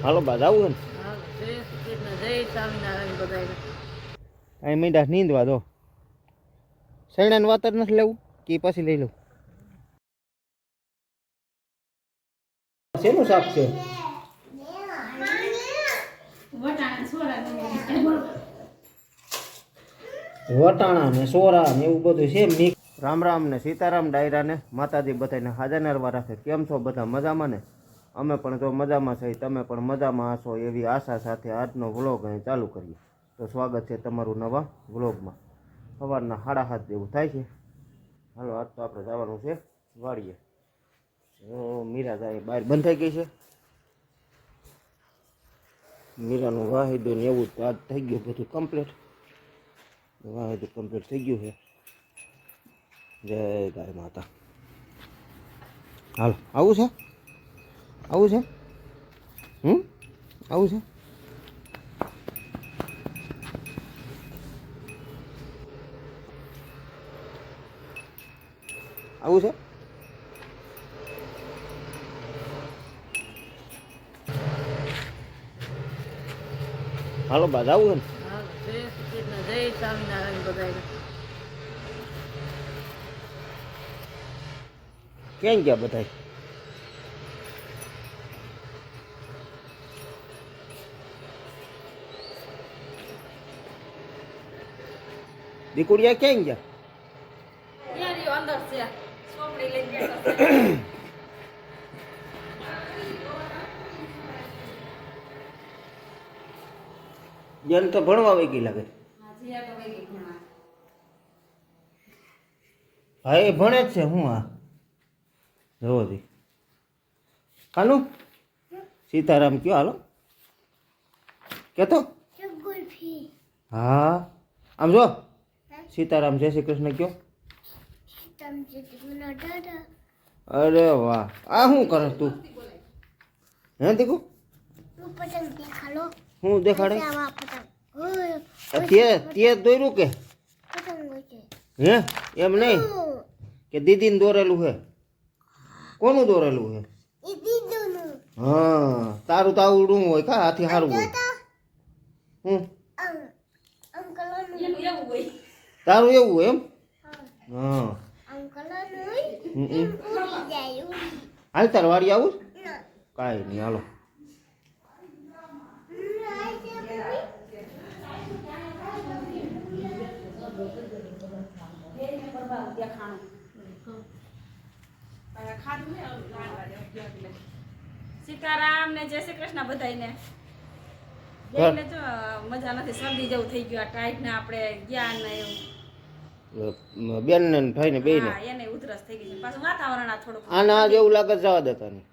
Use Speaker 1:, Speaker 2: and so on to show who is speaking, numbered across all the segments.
Speaker 1: હાલો બાદ આવું ને અહીં મીંડા નીંદવા દો. સૈણાનું વાતર નથી લેવું કે પછી લઈ લઉં? શેનું શાક છે? વટાણા ને સોરા ને એવું બધું છે મિક્સ. રામ રામ ને સીતારામ ડાયરા ને માતાજી બધાને હાજર નરવા રાખે. કેમ છો બધા? મજામાં ને? અમે પણ તો મજામાં છે, તમે પણ મજામાં હશો એવી આશા સાથે આજનો વ્લોગ અહીં ચાલુ કરીએ. તો સ્વાગત છે તમારું નવા વ્લોગમાં. સવારના 7:30 જેવું થાય છે. હાલો આજ તો આપણે જવાનું છે વાડીએ. મીરા જાય બહાર બંધ થઈ ગઈ છે. મીરાનું વાહિદું ને એવું તો આજ થઈ ગયું બધું કમ્પ્લીટ. વાહિદું કમ્પ્લીટ થઈ ગયું છે. જય ગાય માતા. હાલો આવું છે? આવું છે? આવું છે? આવું છે? હાલો બાદ આવું ને? જય સ્વામિનારાયણ બધાય. ક્યાં ગયા બધા? દીકુડિયા ક્યાં ગયા? જન તો ભણવા વહી ગઈ લાગે. હા એ ભણે જ છે. હું આ જોવો દી કાનું સીતારામ કયો હાલો કેતો. હા આમ જો સીતારામ જય શ્રી કૃષ્ણ કયો. અરે વાહ, આ શું કરે તું? હે દીકુ હું દેખાડે? તે દોર્યું કે હે? એમ નહીં કે દીદીને દોરેલું છે? કોનું દોરેલું છે? હા તારું તો આવડું હોય કા હાથી સારું હોય. હું તારું એવું હોય એમ? હા હાલ તાર વાડી આવું કાંઈ નહીં હાલો.
Speaker 2: સીતારામ ને જય શ્રી કૃષ્ણ બધાને. બેને જો મજા નથી, શરદી જેવું થઈ ગયું. આ ટાઈટ ને આપણે ગયા ને
Speaker 1: બેન ને ભાઈ ને બે ને
Speaker 2: એને ઉધરસ થઈ ગઈ છે. પાછું વાતાવરણ આ થોડું
Speaker 1: આને આજ એવું લાગે જવા દેતા નહીં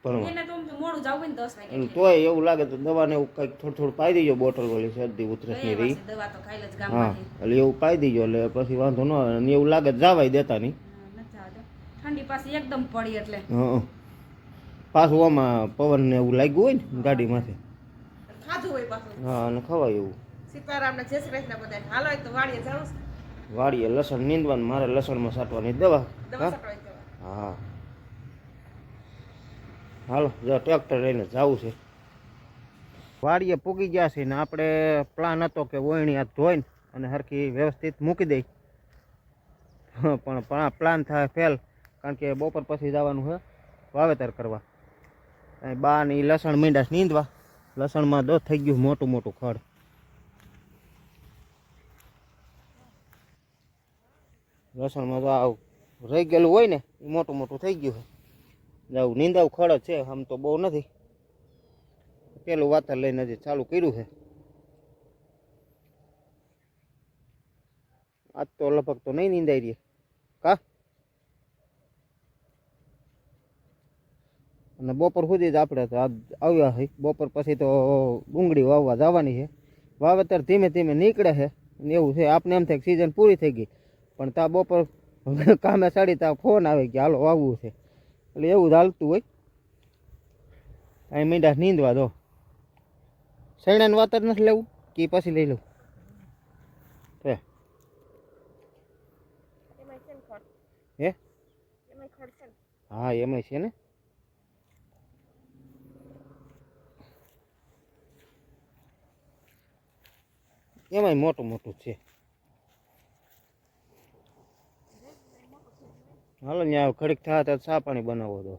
Speaker 1: ભણવા.
Speaker 2: એને તો મોડું જવું ને 10 વાગે
Speaker 1: તોય એવું લાગે તો દવાને એવું કંઈક થોડું પાઈ દેજો. બોટલ વાળી શરદી ઉધરસની રહી.
Speaker 2: દવા તો ખાઈ લે જ
Speaker 1: હા
Speaker 2: ગામમાંથી.
Speaker 1: એટલે એવું પાઈ દેજો એટલે પછી વાંધો ન આવે. અને એવું લાગે જવાય દેતા નહીં.
Speaker 2: ઠંડી પાછી એકદમ પડી એટલે
Speaker 1: હા પાછું આમાં પવન ને એવું લાગ્યું હોય ને ગાડીમાંથી
Speaker 2: ખાધું હોય પાછું.
Speaker 1: હા અને ખવાય એવું.
Speaker 2: સીતારામ ને જય શ્રી કૃષ્ણ બધાને. હાલો તો વાડીએ જાવ.
Speaker 1: વાડીએ લસણ નીંદવાનું, મારે લસણમાં છાંટવાની દવા. હા હાલો જો ટ્રેક્ટર લઈને જવું છે વાડીએ. પૂગી ગયા છે ને આપણે પ્લાન હતો કે વોયણી હાથ ધોઈને અને સરખી વ્યવસ્થિત મૂકી દઈ, પણ પ્લાન થાય ફેલ. કારણ કે બપોર પછી જવાનું છે વાવેતર કરવા. બા ને લસણ મીંડા નીંદવા. લસણમાં દો થઈ ગયું મોટું મોટું ખડ. લસણમાં તો આવું રહી ગયેલું હોય ને એ મોટું મોટું થઈ ગયું છે. આવું નીંદાવું ખડ છે, આમ તો બહુ નથી. પેલું વાતર લઈને હજી ચાલુ કર્યું છે. આજ તો લગભગ તો નહીં નીંદાઈ રહી કા. અને બપોર સુધી જ આપણે આવ્યા હોય. બપોર પછી તો ડુંગળી વાવવા જવાની છે. વાવેતર ધીમે ધીમે નીકળે છે એવું છે. આપને એમ થાય સિઝન પૂરી થઈ ગઈ, પણ ત્યાં બપોર કામે ચડી ત્યાં ફોન આવે કે હાલો વાવવું છે. એટલે એવું જ હાલતું હોય. અહીં મીંડા નીંદવા દો. સૈણાનું વાતર નથી લેવું કે પછી લઈ લઉં? હે હા એમાંય છે ને. એમાંય મોટું મોટું છે. હાલો ત્યાં ઘડીક થાય તો ચા પાણી બનાવો તો.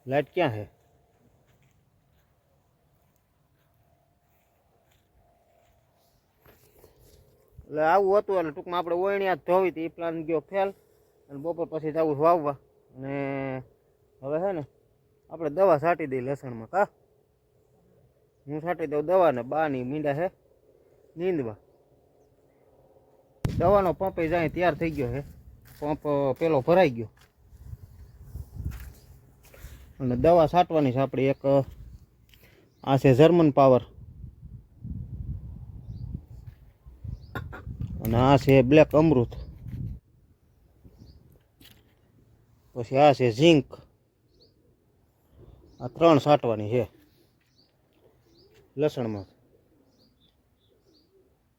Speaker 1: લાઈટ ક્યાં છે? એટલે આવું હતું એટલે ટૂંકમાં આપણે ઓયણિયા જ ધોવી હતી. એ પ્લાન ગયો ફેલ અને બપોર પછી જવું વાવવા. અને હવે છે ને આપણે દવા છાંટી દઈએ લસણમાં. કા હું છાંટી દઉં દવા ને બાની મીંડા છે નીંદવા. દવાનો પંપ જાય તૈયાર થઈ ગયો છે. પંપ પેલો ભરાઈ ગયો અને દવા છાંટવાની છે આપણે. એક આ છે જર્મન પાવર અને આ છે બ્લેક અમૃત, પછી આ છે ઝીંક. આ 3 છાંટવાની છે લસણમાં.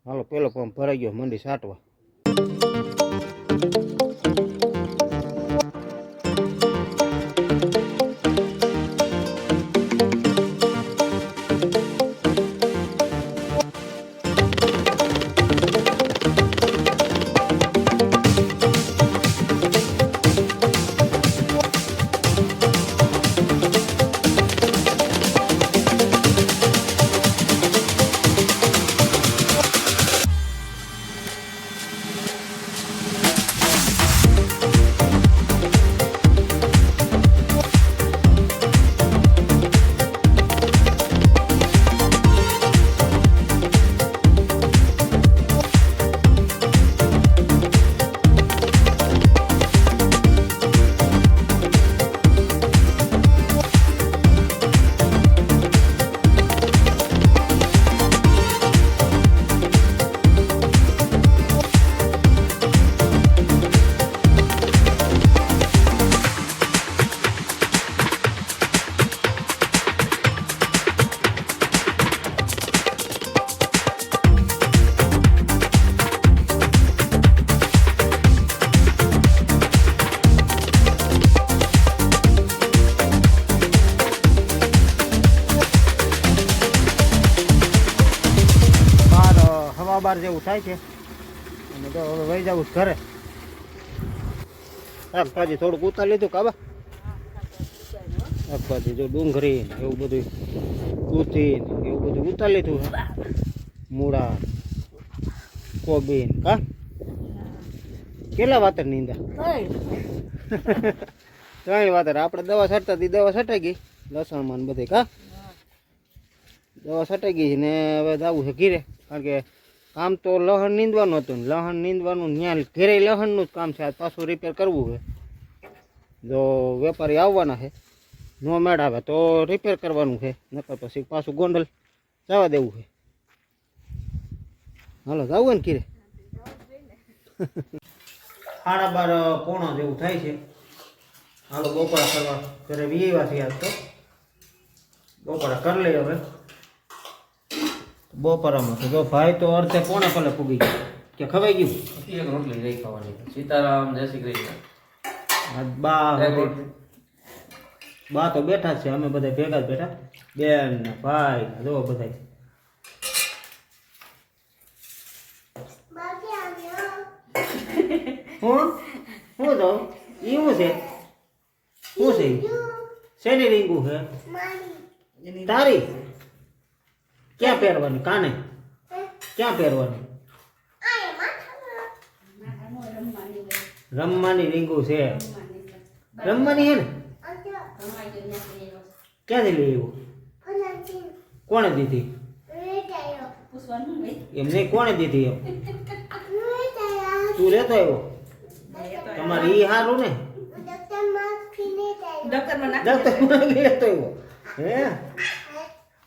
Speaker 1: હાલો પેલો પંપ ભરાઈ ગયો, મંડી છાંટવા. બાર જેવું થાય છે અને તો હવે વહી જવું ઘરે. શાકભાજી થોડુંક ઉતાર લીધું કાબા. શાકભાજી જો ડુંગળી એવું બધું દૂધી એવું બધું ઉતાર લીધું. મૂળા કોબી કા કેટલા વાતર નીંદા? 3 વાતર. આપણે દવા છાંટતા હતી, દવા છટાઈ ગઈ લસણમાં બધે. કા દવા છટાઈ ગઈ ને હવે જવું છે ઘીરે. કારણ કે કામ તો લહણ નીંદવાનું હતું ને લહણ નીંદવાનું ત્યાં ઘેરે લહણનું જ કામ છે. આ પાછું રિપેર કરવું છે. જો વેપારી આવવાના છે, નો મેળ આવે તો રિપેર કરવાનું છે, નકર પછી પાછું ગોંડલ જવા દેવું છે. હાલો જવું ને ઘીરે. 12:30 પોણા જેવું થાય છે. હાલો બપોરા કરવા ઘરે વીવા છે. આજ તો બપોરા કરી લઈએ હવે. બપોરામાં તો જો ભાઈ તો અડધે પોણે કલે પૂગી ગયો કે ખવાઈ ગયું.
Speaker 3: એક રોટલી રહી ખાવાની. સીતારામ, જય શ્રી કૃષ્ણ.
Speaker 1: બા તો બેઠા છે, અમે બધા ભેગા જ બેઠા. બેન ને ભાઈ ને જો બધા. હું તો એવું છે. શું છે? શેની રીંગું છે તારી? ક્યાં પહેરવાની? કાને ક્યાં પહેરવાની? રમવાની રીંગું છે. રમવાની છે ને? ક્યાંથી લઈ આવ્યું? કોણે દીધી? એમ નહીં, કોણે દીધી? એમ તું લેતો આવ્યો? તમારે ઈ હારું ને? દફતરમાં લેતો આવ્યો હે?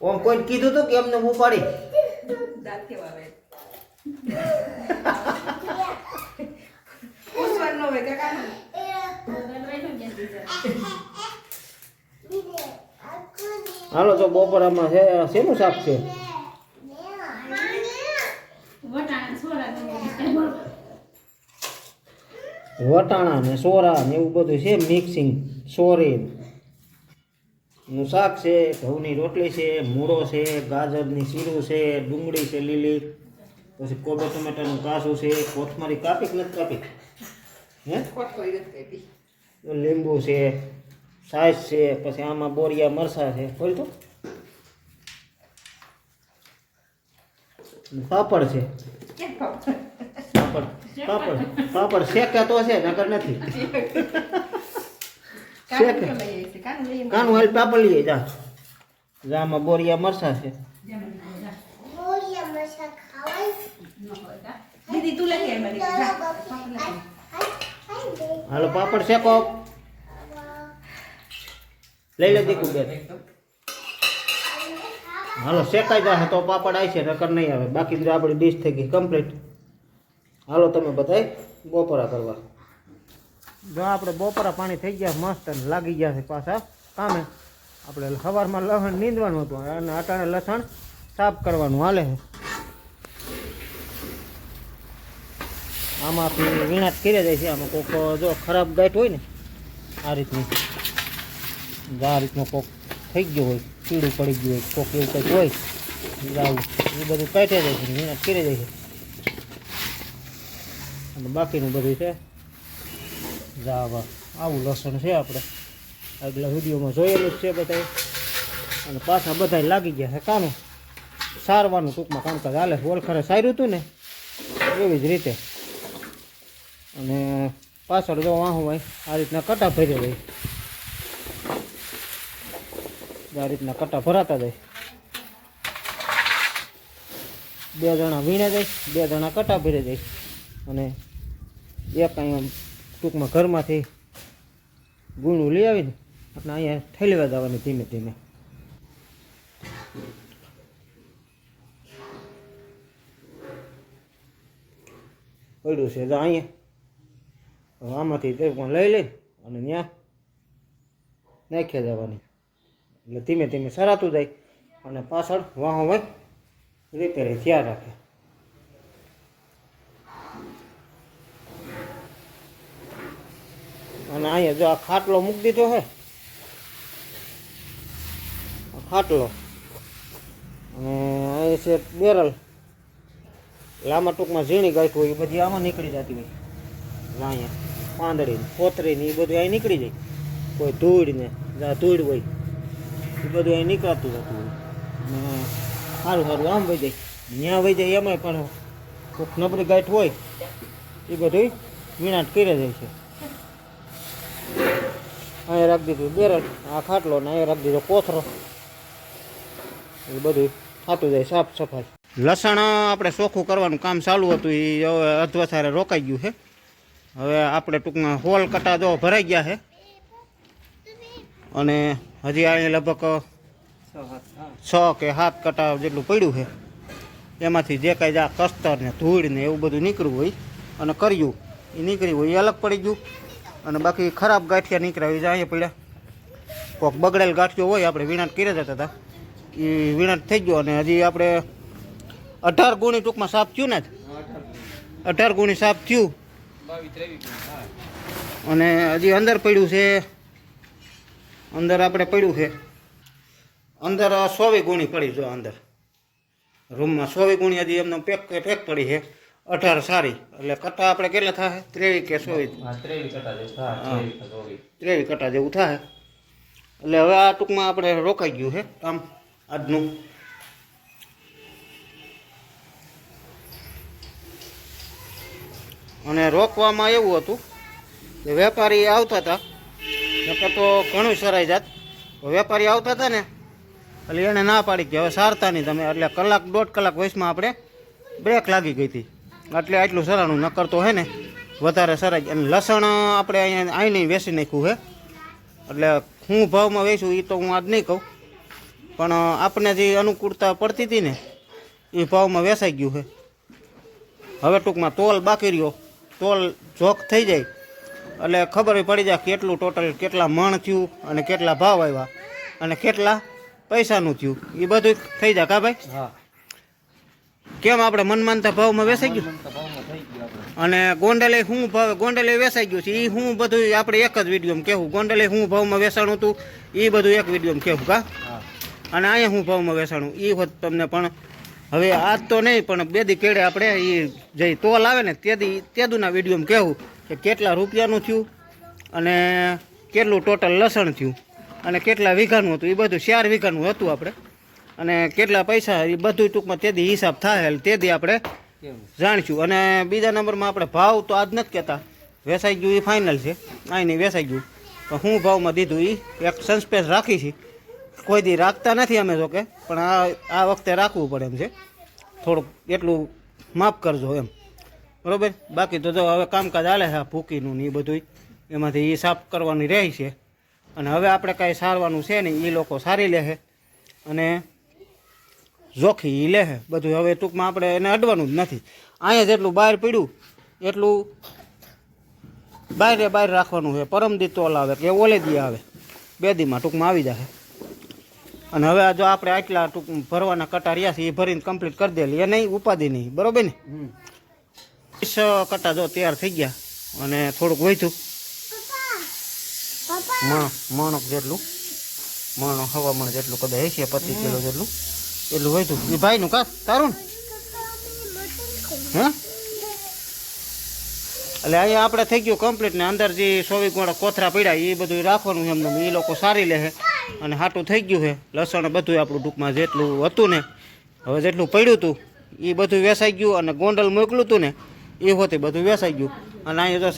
Speaker 1: ઓમ કોઈ કીધું તું કે એમને ઉપાડી? હાલો તો બપોરામાં છે શેનું શાક છે? વટાણા ને સોરા ને એવું બધું છે મિક્સિંગ. સોરી નું શાક છે, ઘઉંની રોટલી છે, મૂળો છે, ગાજરની શીરું છે, ડુંગળી છે લીલી, પછી કોબા ટમેટાનું કાસું છે, કોથમરી કાપી કે નથી કાપી? હે? લીંબુ છે, છાશ છે, પછી આમાં બોરિયા મરસા છે, બોલ તો પાપડ છે. પાપડ શેકા તો છે નકર નથી. કાનું હાલ પાપડ લઈએ જા. આમાં બોરિયા મરસા છે. હાલો પાપડ શેકો. લઈ લે દીકુ બે. હાલો શેકાઈ જશે તો પાપડ આવશે નકર નહીં આવે. બાકી જો આપણી ડીશ થઈ ગઈ કમ્પ્લીટ. હાલો તમે બધાય બપોરા કરવા. જો આપણે બપોરા પાણી થઈ ગયા મસ્ત અને લાગી ગયા છે પાછા કામે. આપણે સવારમાં લસણ નીંદવાનું હતું અને અટાણે લસણ સાફ કરવાનું હાલે છે. આમાંથી વીણાટ કરી જાય છે. આમાં કોઈક જો ખરાબ ગાંઠ હોય ને આ રીતની, આ રીતનું કોક થઈ ગયું હોય, પીળું પડી ગયું હોય, કોક એવું કંઈક હોય આવું એ બધું કાઢી જાય છે, વીણાટ કરી જાય છે. અને બાકીનું બધું છે જાવા આવું લસણ છે. આપણે આગલા વિડીયોમાં જોયેલું જ છે બધા. અને પાછા બધા લાગી ગયા છે કામે. સારવાનું ટૂંકમાં કામકાજ હાલે. ઓળખરે સાર્યું હતું ને એવી જ રીતે. અને પાછળ જો વાહું હોય આ રીતના કટા ભરી જાય. આ રીતના કટા ભરાતા જાય. 2 જણા વીણે જાય, 2 જણા કટા ભરી જાય. અને એક અહીંયા ટૂંકમાં ઘરમાંથી ગુણું લઈ આવીને આપણે અહીંયા ઠેલવા જવાની ધીમે ધીમે. પડ્યું છે તો અહીંયા આમાંથી તે પણ લઈ લઈ અને ત્યાં નાખી જવાની. એટલે ધીમે ધીમે સરાતું જાય અને પાછળ વાહો હોય રિપેર થયા રાખે. અને અહીંયા જો આ ખાટલો મૂકી દીધો છે, ખાટલો. અને અહીં છે બેરલ. લાંબા ટૂંકમાં ઝીણી ગાંઠ હોય એ બધી આમાં નીકળી જતી હોય. અહીંયા પાંદડી પોતરી ને એ બધું અહીં નીકળી જાય. કોઈ ધૂળ ને જ્યાં ધૂળ હોય એ બધું અહીં નીકળતું જતું હોય. અને સારું સારું આમ વહી જાય, ત્યાં વહી જાય. એમાંય પણ કોઈક નબળી ગાંઠ હોય એ બધું વીણાટ કરી જાય છે. અહીંયા રાખી દીધું બેરલ, આ ખાટલો ને અહીંયા રાખી દીધો કોથરો. એ બધું થતું જાય સાફ સફાઈ. લસણ આપણે ચોખ્ખું કરવાનું કામ ચાલુ હતું એ હવે અધવસારે રોકાઈ ગયું છે. હવે આપણે ટૂંકમાં હોલ કટા જો ભરાઈ ગયા છે. અને હજી અહીંયા લગભગ 6 કે 7 કટા જેટલું પડ્યું છે. એમાંથી જે કાંઈ આ કસ્તર ને ધૂળ ને એવું બધું નીકળ્યું હોય અને કર્યું એ નીકળ્યું હોય એ અલગ પડી ગયું. અને બાકી ખરાબ ગાંઠિયા નીકળ્યા હોય અહીંયા પડ્યા. કોઈક બગડેલ ગાંઠિયો હોય આપણે વીણાટ કરી જતા હતા એ વીણાટ થઈ ગયો. અને હજી આપણે 18 ગુણી ટૂંકમાં સાફ થયું ને, 18 ગુણી સાફ થયું. અને હજી અંદર પડ્યું છે, અંદર આપણે પડ્યું છે અંદર 100 ગુણી પડી. જો અંદર રૂમમાં 100 ગુણી હજી એમને પેક પડી છે. 18 સારી એટલે કટા આપણે કેટલા થાય? 23 કે 24? 23 કટા જેવું થાય. એટલે હવે આ ટૂંકમાં આપણે રોકાઈ ગયું છે કામ આજનું. અને રોકવામાં એવું હતું કે વેપારી આવતા હતા, નકર તો ઘણું સરાઈ જાત. વેપારી આવતા હતા ને એટલે એને ના પાડી કે હવે સારતા નહીં તમે. એટલે 1-1.5 કલાક વયસમાં આપણે બ્રેક લાગી ગઈ હતી. એટલે આટલું સરાણું નકર તો હે ને વધારે સરાઈ. અને લસણ આપણે અહીંયા અહીં વેચી નાખ્યું છે. એટલે હું ભાવમાં વેચું એ તો હું આજ નહીં કહું, પણ આપણે જે અનુકૂળતા પડતી હતી ને એ ભાવમાં વેચાઈ ગયું છે. હવે ટૂંકમાં તોલ બાકી રહ્યો. તોલ જોખ થઈ જાય એટલે ખબર પડી જાય કેટલું ટોટલ કેટલા મણ થયું અને કેટલા ભાવ આવ્યા અને કેટલા પૈસાનું થયું એ બધું થઈ જાય. કા ભાઈ? હા. કેમ આપણે મનમાનતા ભાવમાં વેચાઈ ગયું? અને ગોંડલે શું ભાવે ગોંડલે વેચાઈ ગયું છે એ હું બધું આપણે એક જ વિડીયોમાં કહેવું. ગોંડલે શું ભાવમાં વેચાણું હતું એ બધું એક વિડીયોમાં કહેવું કા. અને અહીંયા શું ભાવમાં વેચાણું એ હોત તમને પણ હવે આજ તો નહીં પણ બે દી કેળે આપણે એ જે તોલ આવે ને તેદુના વિડીયોમાં કહેવું કે કેટલા રૂપિયાનું થયું અને કેટલું ટોટલ લસણ થયું અને કેટલા વીઘાનું હતું એ બધું 4 વીઘાનું હતું આપણે અને કેટલા પૈસા એ બધું ટૂંકમાં તેદી હિસાબ થાય તેદી આપણે જાણીશું. અને બીજા નંબરમાં આપણે ભાવ તો આજ નથી કહેતા, વેચાઈ ગયું એ ફાઇનલ છે, આઈ નહીં વેચાઈ ગયું તો શું ભાવમાં દીધું એ એક સસ્પેન્સ રાખી છે. કોઈ દી રાખતા નથી અમે તો કે પણ આ વખતે રાખવું પડે એમ છે, થોડુંક એટલું માફ કરજો એમ, બરાબર. બાકી તો જો હવે કામકાજ હાલે છે ભૂકીનું ને એ બધું એમાંથી એ સાફ કરવાની રહી છે. અને હવે આપણે કાંઈ સારવાનું છે નહીં, એ લોકો સારી લે છે અને જોખી એ લે છે બધું. હવે ટૂંકમાં આપણે એને અડવાનું જ નથી. અહીંયા જેટલું બહાર પડ્યું એટલું બહાર રાખવાનું છે. પરમદી તોલ આવે કે ઓલે દી આવે, 2 દીમાં ટૂંકમાં આવી જશે. અને હવે જો આપણે આટલા ટૂંક ભરવાના કટા રહ્યા છે એ ભરીને કમ્પ્લીટ કરી દેલી એ નહીં ઉપાધિ નહીં, બરાબર ને. 20 કટા જો તૈયાર થઈ ગયા અને થોડુંક વધ્યું મણક જેટલું, મણ હવામણ જેટલું કદાચ 80-25 કિલો જેટલું એટલું વધ્યું. એ ભાઈનું કા તારું ને હે. એટલે અહીંયા આપણે થઈ ગયું કમ્પ્લીટ ને અંદર જે 24 ગોળા કોથરા પડ્યા એ બધું રાખવાનું એમને, એ લોકો સારી લે છે અને હાટું થઈ ગયું છે. લસણ બધું આપણું ટૂંકમાં જેટલું હતું ને હવે જેટલું પડ્યું હતું એ બધું વેચાઈ ગયું અને ગોંડલ મોકલું હતું ને એ હોતે બધું વેચાઈ ગયું. અને અહીંયા જો